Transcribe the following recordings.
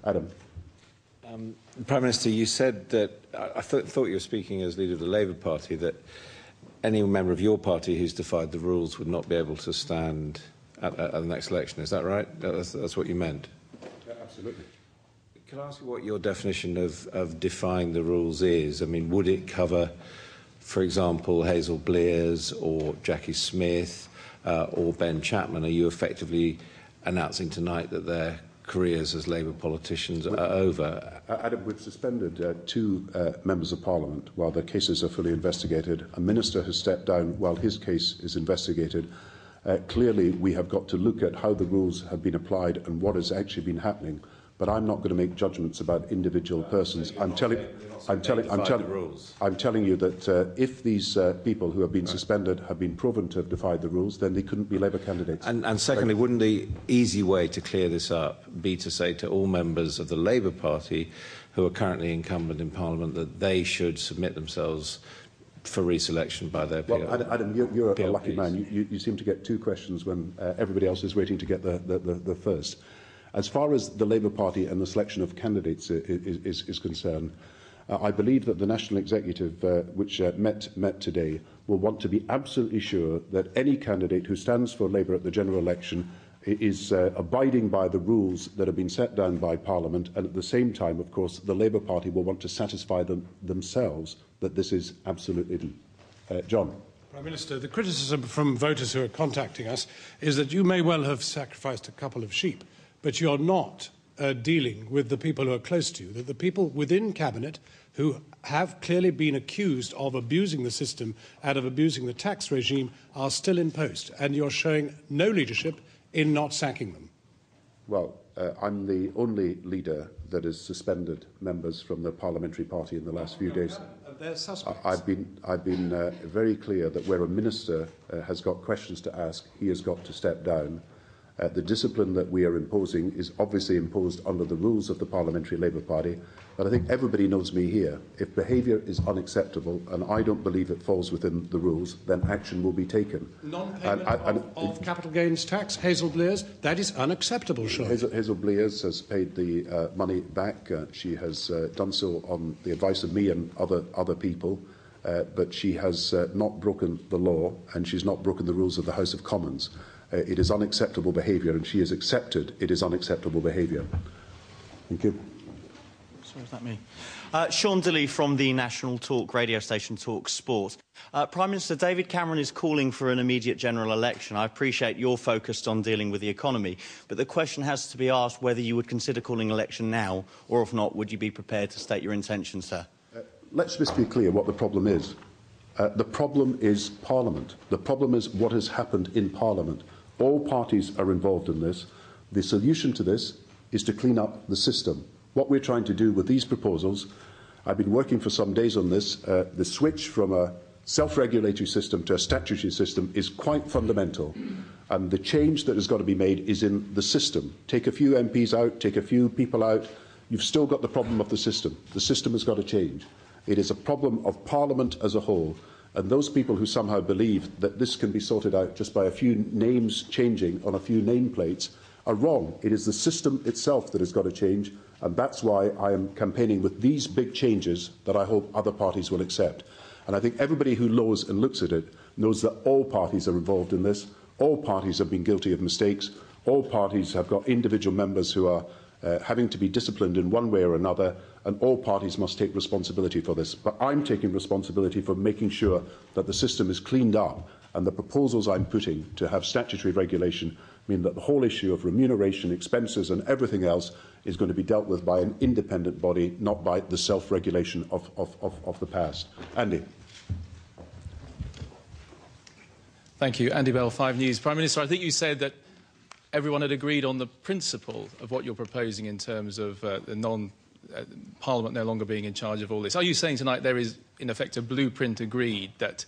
Adam. Prime Minister, you said that, I thought you were speaking as leader of the Labour Party, that any member of your party who's defied the rules would not be able to stand at the next election. Is that right? That's what you meant? Yeah, absolutely. Can I ask you what your definition of defying the rules is? I mean, would it cover, for example, Hazel Blears or Jackie Smith or Ben Chapman? Are you effectively announcing tonight that their careers as Labour politicians are over? Adam, we've suspended two members of Parliament while their cases are fully investigated. A minister has stepped down while his case is investigated. Clearly, we have got to look at how the rules have been applied and what has actually been happening. But I'm not going to make judgments about individual persons. I'm telling you that if these people who have been suspended have been proven to have defied the rules, then they couldn't be Labour candidates. And secondly, wouldn't the easy way to clear this up be to say to all members of the Labour Party who are currently incumbent in Parliament that they should submit themselves for re-selection by their peers? Well, Adam, you're a lucky man. You seem to get two questions when everybody else is waiting to get the first. As far as the Labour Party and the selection of candidates is concerned, I believe that the National Executive, which met today, will want to be absolutely sure that any candidate who stands for Labour at the general election is abiding by the rules that have been set down by Parliament, and at the same time, of course, the Labour Party will want to satisfy themselves that this is absolutely John. Prime Minister, the criticism from voters who are contacting us is that you may well have sacrificed a couple of sheep, but you're not dealing with the people who are close to you, that the people within Cabinet who have clearly been accused of abusing the system and of abusing the tax regime are still in post, and you're showing no leadership in not sacking them. Well, I'm the only leader that has suspended members from the parliamentary party in the last few days. They're suspects. I've been very clear that where a minister has got questions to ask, he has got to step down. The discipline that we are imposing is obviously imposed under the rules of the Parliamentary Labour Party, but I think everybody knows me here. If behaviour is unacceptable, and I don't believe it falls within the rules, then action will be taken. Non-payment of capital gains tax, Hazel Blears, that is unacceptable, surely. Hazel Blears has paid the money back. She has done so on the advice of me and other people, but she has not broken the law, and she's not broken the rules of the House of Commons. It is unacceptable behaviour, and she has accepted it is unacceptable behaviour. Thank you. Sorry, is that me? Sean Dilley from the national talk radio station Talk Sport. Prime Minister, David Cameron is calling for an immediate general election. I appreciate you're focused on dealing with the economy, but the question has to be asked whether you would consider calling an election now, or if not, would you be prepared to state your intention, sir? Let's just be clear what the problem is. The problem is Parliament. The problem is what has happened in Parliament. All parties are involved in this. The solution to this is to clean up the system. What we're trying to do with these proposals, I've been working for some days on this, the switch from a self-regulatory system to a statutory system is quite fundamental. And the change that has got to be made is in the system. Take a few MPs out, take a few people out, you've still got the problem of the system. The system has got to change. It is a problem of Parliament as a whole. And those people who somehow believe that this can be sorted out just by a few names changing on a few nameplates are wrong. It is the system itself that has got to change, and that's why I am campaigning with these big changes that I hope other parties will accept. And I think everybody who knows and looks at it knows that all parties are involved in this. All parties have been guilty of mistakes. All parties have got individual members who are having to be disciplined in one way or another, and all parties must take responsibility for this. But I'm taking responsibility for making sure that the system is cleaned up, and the proposals I'm putting to have statutory regulation mean that the whole issue of remuneration, expenses and everything else is going to be dealt with by an independent body, not by the self-regulation of the past. Andy. Thank you. Andy Bell, 5 News. Prime Minister, I think you said that everyone had agreed on the principle of what you're proposing in terms of Parliament no longer being in charge of all this. Are you saying tonight there is, in effect, a blueprint agreed that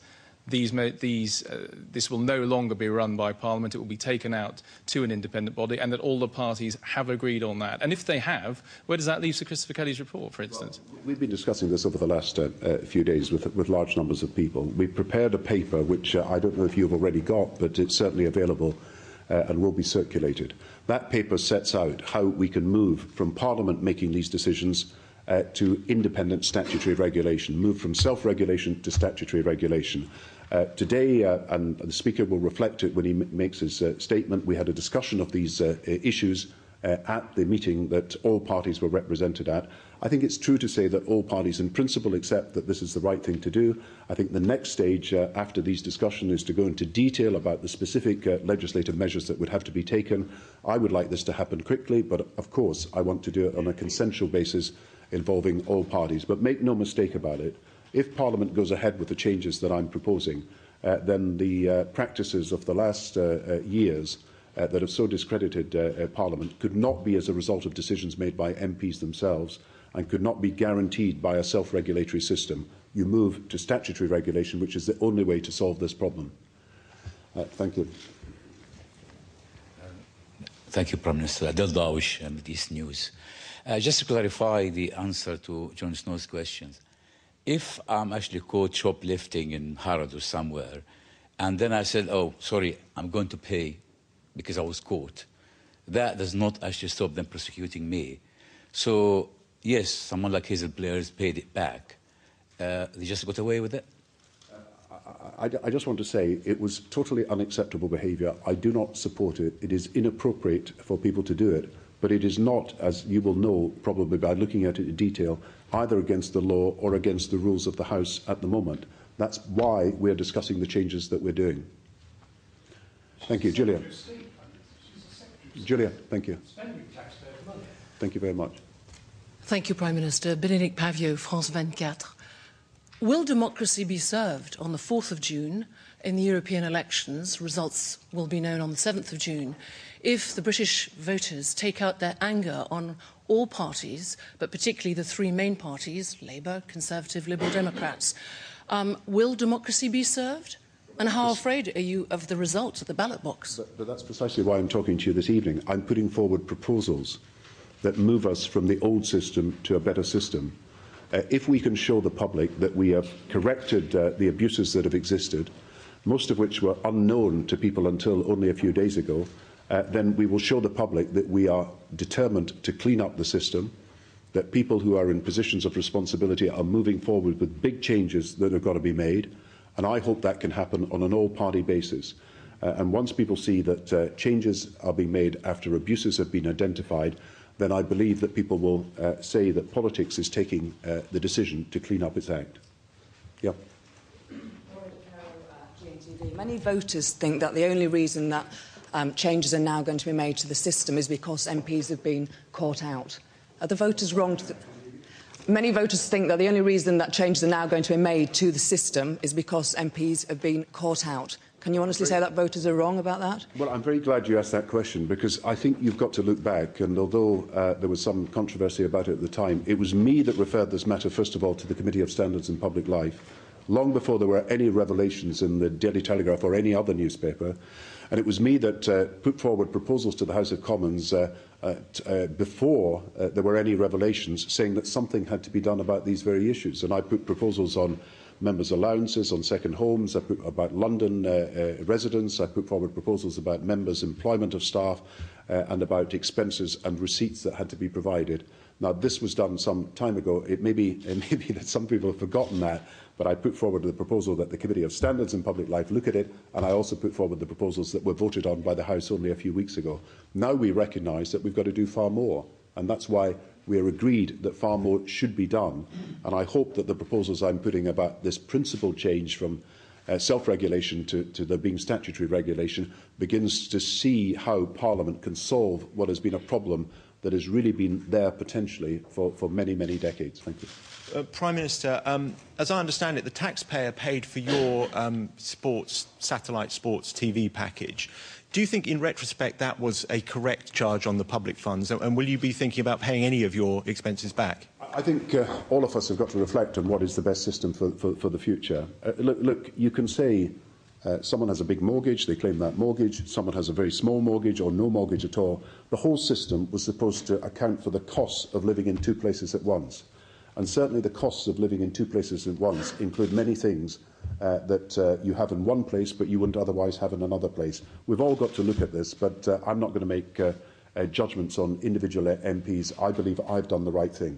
this will no longer be run by Parliament, it will be taken out to an independent body, and that all the parties have agreed on that? And if they have, where does that leave Sir Christopher Kelly's report, for instance? Well, we've been discussing this over the last few days with large numbers of people. We've prepared a paper which I don't know if you've already got, but it's certainly available. and will be circulated. That paper sets out how we can move from Parliament making these decisions to independent statutory regulation, move from self-regulation to statutory regulation. Today, and the Speaker will reflect it when he makes his statement, we had a discussion of these issues at the meeting that all parties were represented at. I think it's true to say that all parties in principle accept that this is the right thing to do. I think the next stage after these discussions is to go into detail about the specific legislative measures that would have to be taken. I would like this to happen quickly, but of course I want to do it on a consensual basis involving all parties. But make no mistake about it, if Parliament goes ahead with the changes that I'm proposing, then the practices of the last years that have so discredited Parliament could not be as a result of decisions made by MPs themselves and could not be guaranteed by a self-regulatory system. You move to statutory regulation, which is the only way to solve this problem. Thank you. Thank you, Prime Minister. Adel Dawish, East News. Just to clarify the answer to Jon Snow's questions, if I'm actually caught shoplifting in Harrod or somewhere, and then I said, oh, sorry, I'm going to pay because I was caught, that does not actually stop them prosecuting me. So, yes, someone like Hazel Blair's paid it back. They just got away with it? I just want to say it was totally unacceptable behaviour. I do not support it. It is inappropriate for people to do it. But it is not, as you will know probably by looking at it in detail, either against the law or against the rules of the House at the moment. That's why we're discussing the changes that we're doing. Thank you. Julia. Julia, thank you. Thank you very much. Thank you, Prime Minister. Bénédicte Pavio, France 24. Will democracy be served on the 4th of June in the European elections? Results will be known on the 7th of June. If the British voters take out their anger on all parties, but particularly the three main parties, Labour, Conservative, Liberal Democrats, will democracy be served? And how afraid are you of the results of the ballot box? But that's precisely why I'm talking to you this evening. I'm putting forward proposals that move us from the old system to a better system. If we can show the public that we have corrected the abuses that have existed, most of which were unknown to people until only a few days ago, then we will show the public that we are determined to clean up the system, that people who are in positions of responsibility are moving forward with big changes that have got to be made, and I hope that can happen on an all-party basis. And once people see that changes are being made after abuses have been identified, then I believe that people will say that politics is taking the decision to clean up its act. Yeah. Many voters think that the only reason that changes are now going to be made to the system is because MPs have been caught out. Are the voters wrong? Many voters think that the only reason that changes are now going to be made to the system is because MPs have been caught out. Can you honestly say that voters are wrong about that? Well, I'm very glad you asked that question, because I think you've got to look back, and although there was some controversy about it at the time, it was me that referred this matter, first of all, to the Committee of Standards and Public Life, long before there were any revelations in the Daily Telegraph or any other newspaper. And it was me that put forward proposals to the House of Commons before there were any revelations, saying that something had to be done about these very issues. And I put proposals on members' allowances, on second homes, I put about London residents, I put forward proposals about members' employment of staff, and about expenses and receipts that had to be provided. Now, this was done some time ago. It may be that some people have forgotten that, but I put forward the proposal that the Committee of Standards and Public Life look at it, and I also put forward the proposals that were voted on by the House only a few weeks ago. Now we recognise that we've got to do far more, and that's why we are agreed that far more should be done. And I hope that the proposals I'm putting about this principal change from self-regulation to there being statutory regulation begins to see how Parliament can solve what has been a problem that has really been there potentially for many, many decades. Thank you. Prime Minister, as I understand it, the taxpayer paid for your satellite sports TV package. Do you think, in retrospect, that was a correct charge on the public funds? And will you be thinking about paying any of your expenses back? I think all of us have got to reflect on what is the best system for the future. Look, you can say someone has a big mortgage, they claim that mortgage. Someone has a very small mortgage or no mortgage at all. The whole system was supposed to account for the costs of living in two places at once. And certainly the costs of living in two places at once include many things that you have in one place but you wouldn't otherwise have in another place. We've all got to look at this, but I'm not going to make judgments on individual MPs. I believe I've done the right thing.